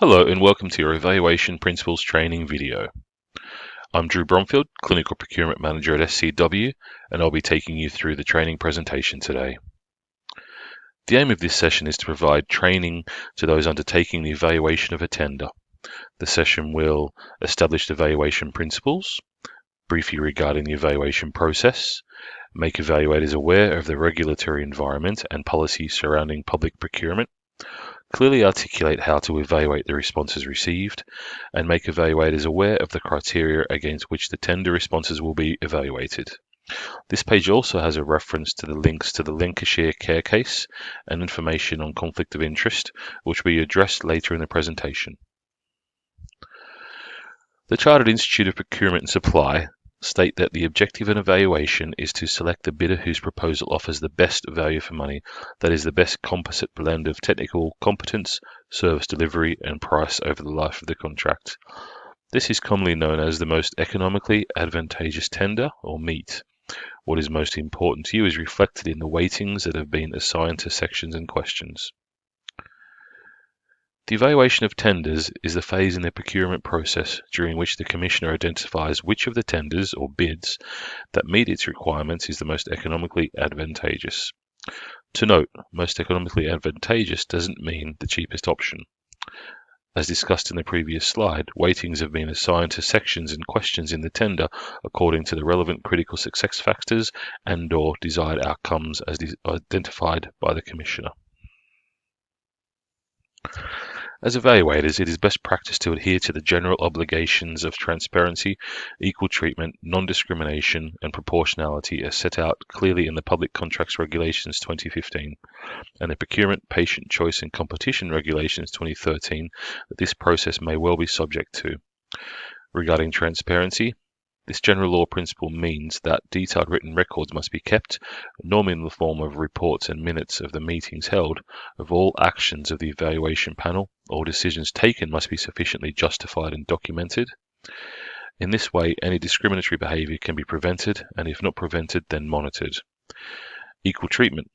Hello and welcome to your Evaluation Principles training video. I'm Drew Bromfield, Clinical Procurement Manager at SCW, and I'll be taking you through the training presentation today. The aim of this session is to provide training to those undertaking the evaluation of a tender. The session will establish the evaluation principles, brief you regarding the evaluation process, make evaluators aware of the regulatory environment and policy surrounding public procurement, clearly articulate how to evaluate the responses received, and make evaluators aware of the criteria against which the tender responses will be evaluated. This page also has a reference to the links to the Lancashire Care case and information on conflict of interest, which will be addressed later in the presentation. The Chartered Institute of Procurement and Supply state that the objective of an evaluation is to select the bidder whose proposal offers the best value for money, that is, the best composite blend of technical competence, service delivery, and price over the life of the contract. This is commonly known as the most economically advantageous tender, or MEAT. What is most important to you is reflected in the weightings that have been assigned to sections and questions. The evaluation of tenders is the phase in the procurement process during which the Commissioner identifies which of the tenders or bids that meet its requirements is the most economically advantageous. To note, most economically advantageous doesn't mean the cheapest option. As discussed in the previous slide, weightings have been assigned to sections and questions in the tender according to the relevant critical success factors and/or desired outcomes as identified by the Commissioner. As evaluators, it is best practice to adhere to the general obligations of transparency, equal treatment, non-discrimination, and proportionality as set out clearly in the Public Contracts Regulations 2015 and the Procurement, Patient Choice and Competition Regulations 2013 that this process may well be subject to. Regarding transparency, this general law principle means that detailed written records must be kept, normally in the form of reports and minutes of the meetings held, of all actions of the evaluation panel. All decisions taken must be sufficiently justified and documented. In this way, any discriminatory behaviour can be prevented, and if not prevented, then monitored. Equal treatment.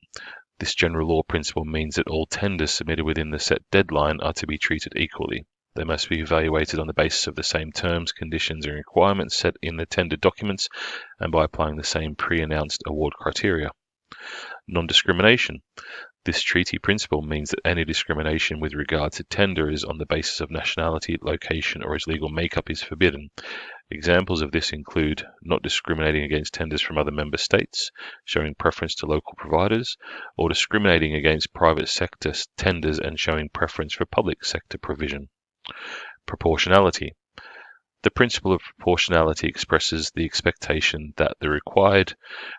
This general law principle means that all tenders submitted within the set deadline are to be treated equally. They must be evaluated on the basis of the same terms, conditions and requirements set in the tender documents and by applying the same pre-announced award criteria. Non-discrimination. This treaty principle means that any discrimination with regard to tenders on the basis of nationality, location or its legal makeup is forbidden. Examples of this include not discriminating against tenders from other member states, showing preference to local providers, or discriminating against private sector tenders and showing preference for public sector provision. Proportionality. The principle of proportionality expresses the expectation that the required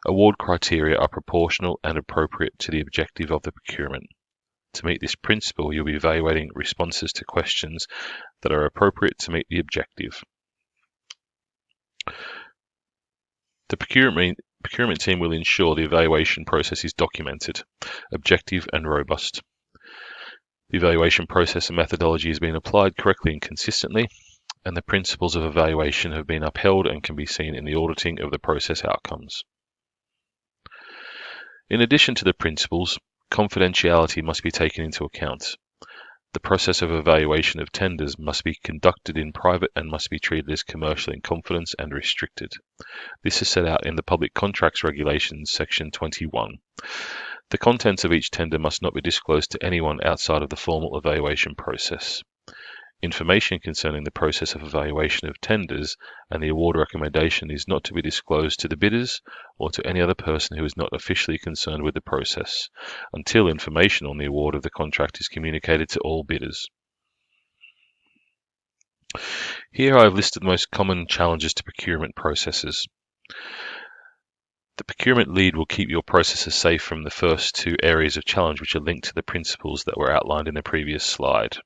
award criteria are proportional and appropriate to the objective of the procurement. To meet this principle, you'll be evaluating responses to questions that are appropriate to meet the objective. The procurement team will ensure the evaluation process is documented, objective and robust. The evaluation process and methodology has been applied correctly and consistently, and the principles of evaluation have been upheld and can be seen in the auditing of the process outcomes. In addition to the principles, confidentiality must be taken into account. The process of evaluation of tenders must be conducted in private and must be treated as commercial in confidence and restricted. This is set out in the Public Contracts Regulations, Section 21. The contents of each tender must not be disclosed to anyone outside of the formal evaluation process. Information concerning the process of evaluation of tenders and the award recommendation is not to be disclosed to the bidders or to any other person who is not officially concerned with the process, until information on the award of the contract is communicated to all bidders. Here I have listed the most common challenges to procurement processes. The procurement lead will keep your processes safe from the first two areas of challenge, which are linked to the principles that were outlined in the previous slide.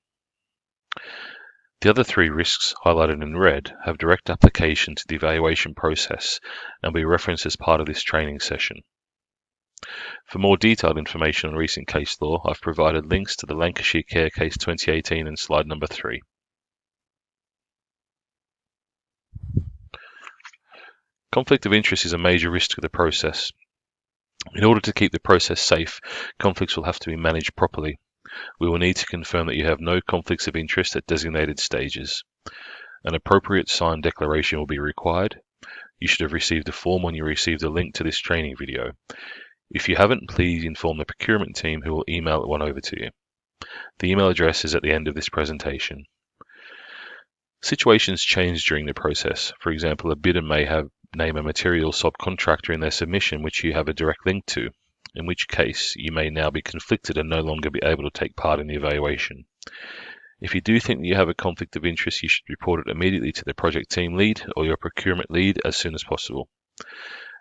The other three risks, highlighted in red, have direct application to the evaluation process and will be referenced as part of this training session. For more detailed information on recent case law, I've provided links to the Lancashire Care case 2018 and slide number 3. Conflict of interest is a major risk to the process. In order to keep the process safe, conflicts will have to be managed properly. We will need to confirm that you have no conflicts of interest at designated stages. An appropriate signed declaration will be required. You should have received a form when you received a link to this training video. If you haven't, please inform the procurement team who will email one over to you. The email address is at the end of this presentation. Situations change during the process. For example, a bidder may name a material subcontractor in their submission which you have a direct link to, in which case you may now be conflicted and no longer be able to take part in the evaluation. If you do think that you have a conflict of interest, you should report it immediately to the project team lead or your procurement lead as soon as possible.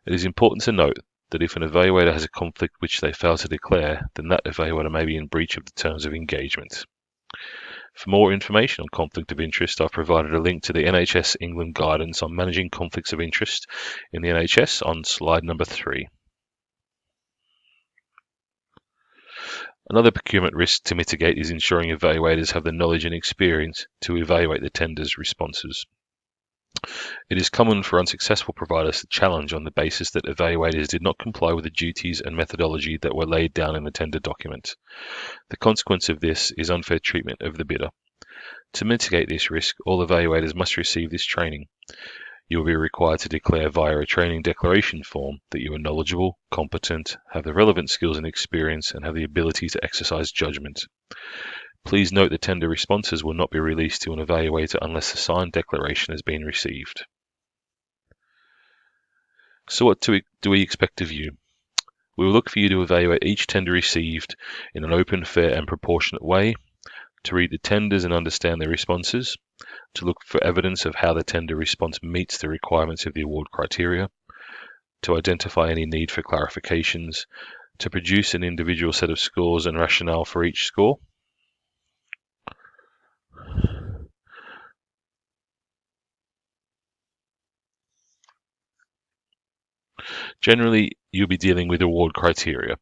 It is important to note that if an evaluator has a conflict which they fail to declare, then that evaluator may be in breach of the terms of engagement. For more information on conflict of interest, I've provided a link to the NHS England guidance on managing conflicts of interest in the NHS on slide number 3. Another procurement risk to mitigate is ensuring evaluators have the knowledge and experience to evaluate the tender's responses. It is common for unsuccessful providers to challenge on the basis that evaluators did not comply with the duties and methodology that were laid down in the tender document. The consequence of this is unfair treatment of the bidder. To mitigate this risk, all evaluators must receive this training. You will be required to declare via a training declaration form that you are knowledgeable, competent, have the relevant skills and experience, and have the ability to exercise judgment. Please note the tender responses will not be released to an evaluator unless a signed declaration has been received. So what do we expect of you? We will look for you to evaluate each tender received in an open, fair and proportionate way, to read the tenders and understand their responses, to look for evidence of how the tender response meets the requirements of the award criteria, to identify any need for clarifications, to produce an individual set of scores and rationale for each score. Generally, you'll be dealing with award criteria.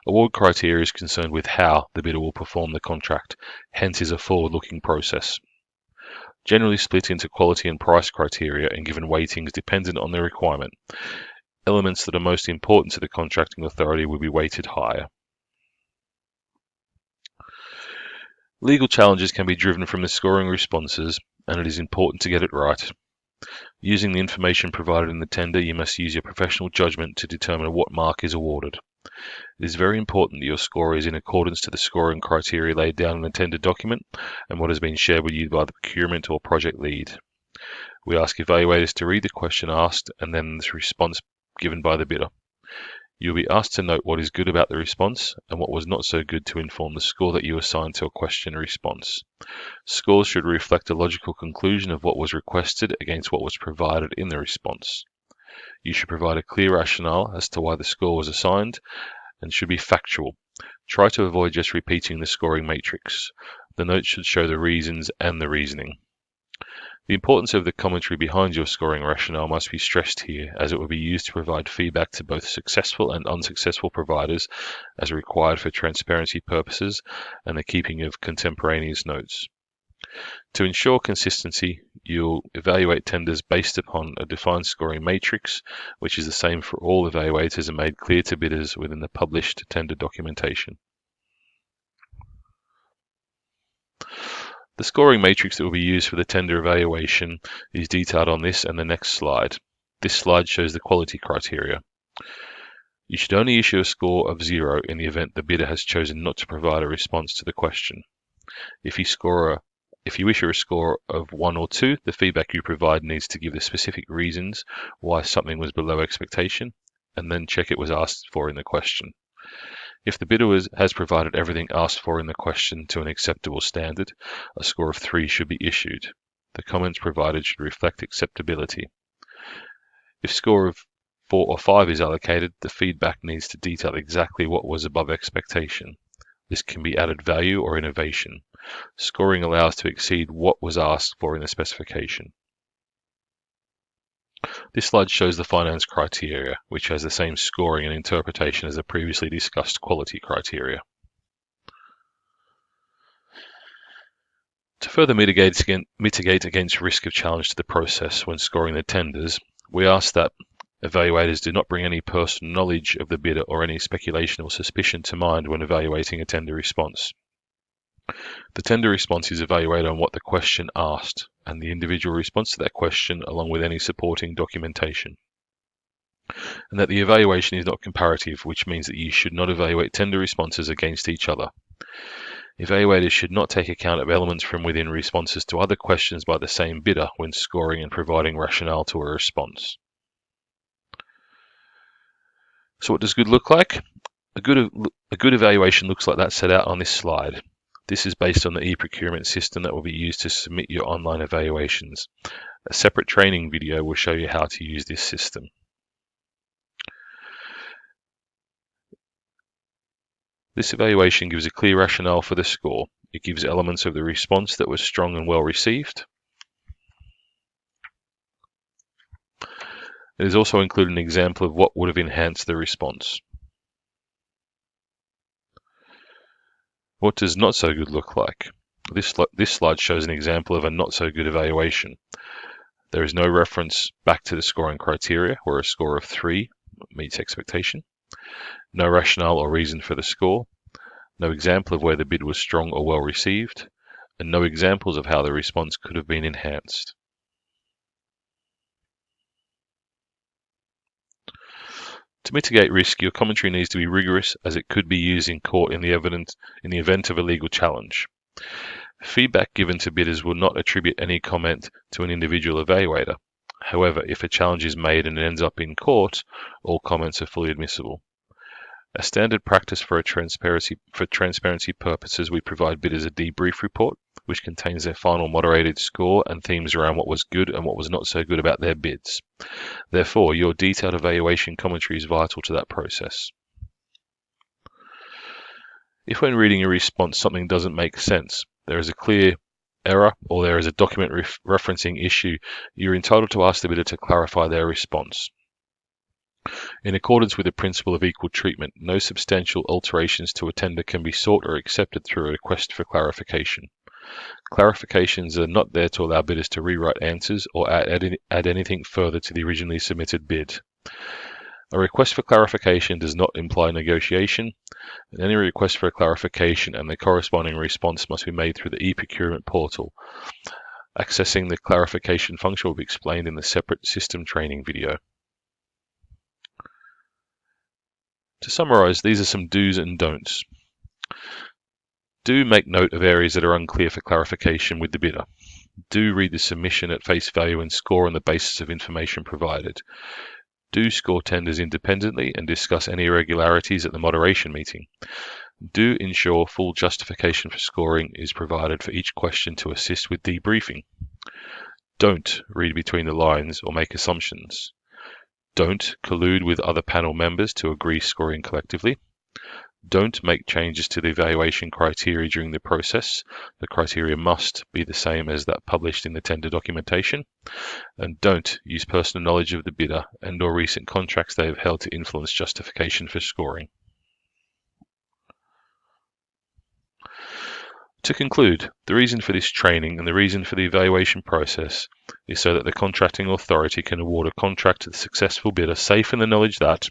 Award criteria is concerned with how the bidder will perform the contract, hence is a forward-looking process. Generally split into quality and price criteria and given weightings dependent on the requirement. Elements that are most important to the contracting authority will be weighted higher. Legal challenges can be driven from the scoring responses, and it is important to get it right. Using the information provided in the tender, you must use your professional judgment to determine what mark is awarded. It is very important that your score is in accordance to the scoring criteria laid down in the tender document and what has been shared with you by the procurement or project lead. We ask evaluators to read the question asked and then the response given by the bidder. You will be asked to note what is good about the response and what was not so good to inform the score that you assign to a question response. Scores should reflect a logical conclusion of what was requested against what was provided in the response. You should provide a clear rationale as to why the score was assigned and should be factual. Try to avoid just repeating the scoring matrix. The notes should show the reasons and the reasoning. The importance of the commentary behind your scoring rationale must be stressed here, as it will be used to provide feedback to both successful and unsuccessful providers as required for transparency purposes and the keeping of contemporaneous notes. To ensure consistency, you'll evaluate tenders based upon a defined scoring matrix, which is the same for all evaluators and made clear to bidders within the published tender documentation. The scoring matrix that will be used for the tender evaluation is detailed on this and the next slide. This slide shows the quality criteria. You should only issue a score of 0 in the event the bidder has chosen not to provide a response to the question. If you issue a score of 1 or 2, the feedback you provide needs to give the specific reasons why something was below expectation, and then check it was asked for in the question. If the bidder has provided everything asked for in the question to an acceptable standard, a score of 3 should be issued. The comments provided should reflect acceptability. If score of 4 or 5 is allocated, the feedback needs to detail exactly what was above expectation. This can be added value or innovation. Scoring allows to exceed what was asked for in the specification. This slide shows the finance criteria, which has the same scoring and interpretation as the previously discussed quality criteria. To further mitigate against risk of challenge to the process when scoring the tenders, we ask that evaluators do not bring any personal knowledge of the bidder or any speculation or suspicion to mind when evaluating a tender response. The tender response is evaluated on what the question asked and the individual response to that question, along with any supporting documentation. And that the evaluation is not comparative, which means that you should not evaluate tender responses against each other. Evaluators should not take account of elements from within responses to other questions by the same bidder when scoring and providing rationale to a response. So what does good look like? A good evaluation looks like that set out on this slide. This is based on the e-procurement system that will be used to submit your online evaluations. A separate training video will show you how to use this system. This evaluation gives a clear rationale for the score. It gives elements of the response that was strong and well received. It has also included an example of what would have enhanced the response. What does not so good look like? This slide shows an example of a not so good evaluation. There is no reference back to the scoring criteria, where a score of 3 meets expectation. No rationale or reason for the score. No example of where the bid was strong or well received. And no examples of how the response could have been enhanced. To mitigate risk, your commentary needs to be rigorous, as it could be used in court in the event of a legal challenge. Feedback given to bidders will not attribute any comment to an individual evaluator. However, if a challenge is made and it ends up in court, all comments are fully admissible. As standard practice for transparency purposes, we provide bidders a debrief report, which contains their final moderated score and themes around what was good and what was not so good about their bids. Therefore, your detailed evaluation commentary is vital to that process. If when reading a response something doesn't make sense, there is a clear error, or there is a document referencing issue, you're entitled to ask the bidder to clarify their response. In accordance with the principle of equal treatment, no substantial alterations to a tender can be sought or accepted through a request for clarification. Clarifications are not there to allow bidders to rewrite answers or add anything further to the originally submitted bid. A request for clarification does not imply negotiation, and any request for a clarification and the corresponding response must be made through the e-procurement portal. Accessing the clarification function will be explained in the separate system training video. To summarize, these are some do's and don'ts. Do make note of areas that are unclear for clarification with the bidder. Do read the submission at face value and score on the basis of information provided. Do score tenders independently and discuss any irregularities at the moderation meeting. Do ensure full justification for scoring is provided for each question to assist with debriefing. Don't read between the lines or make assumptions. Don't collude with other panel members to agree scoring collectively. Don't make changes to the evaluation criteria during the process. The criteria must be the same as that published in the tender documentation. And don't use personal knowledge of the bidder and/or recent contracts they have held to influence justification for scoring. To conclude, the reason for this training and the reason for the evaluation process is so that the contracting authority can award a contract to the successful bidder safe in the knowledge that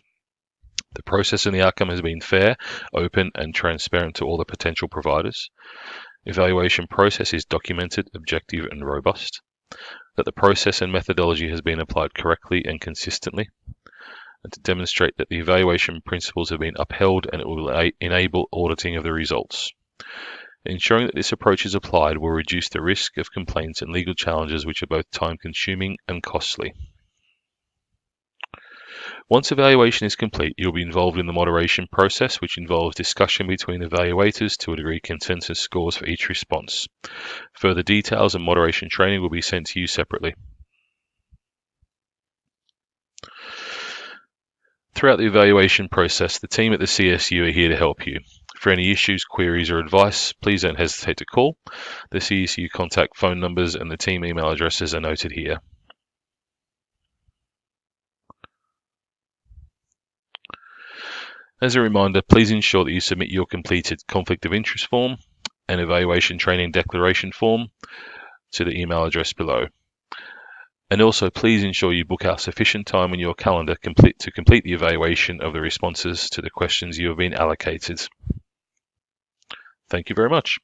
the process and the outcome has been fair, open, and transparent to all the potential providers. Evaluation process is documented, objective, and robust. That the process and methodology has been applied correctly and consistently. And to demonstrate that the evaluation principles have been upheld and it will enable auditing of the results. Ensuring that this approach is applied will reduce the risk of complaints and legal challenges, which are both time-consuming and costly. Once evaluation is complete, you'll be involved in the moderation process, which involves discussion between evaluators to agree consensus scores for each response. Further details and moderation training will be sent to you separately. Throughout the evaluation process, the team at the CSU are here to help you. For any issues, queries, or advice, please don't hesitate to call. The CSU contact phone numbers and the team email addresses are noted here. As a reminder, please ensure that you submit your completed conflict of interest form and evaluation training declaration form to the email address below. And also, please ensure you book out sufficient time in your calendar to complete the evaluation of the responses to the questions you have been allocated. Thank you very much.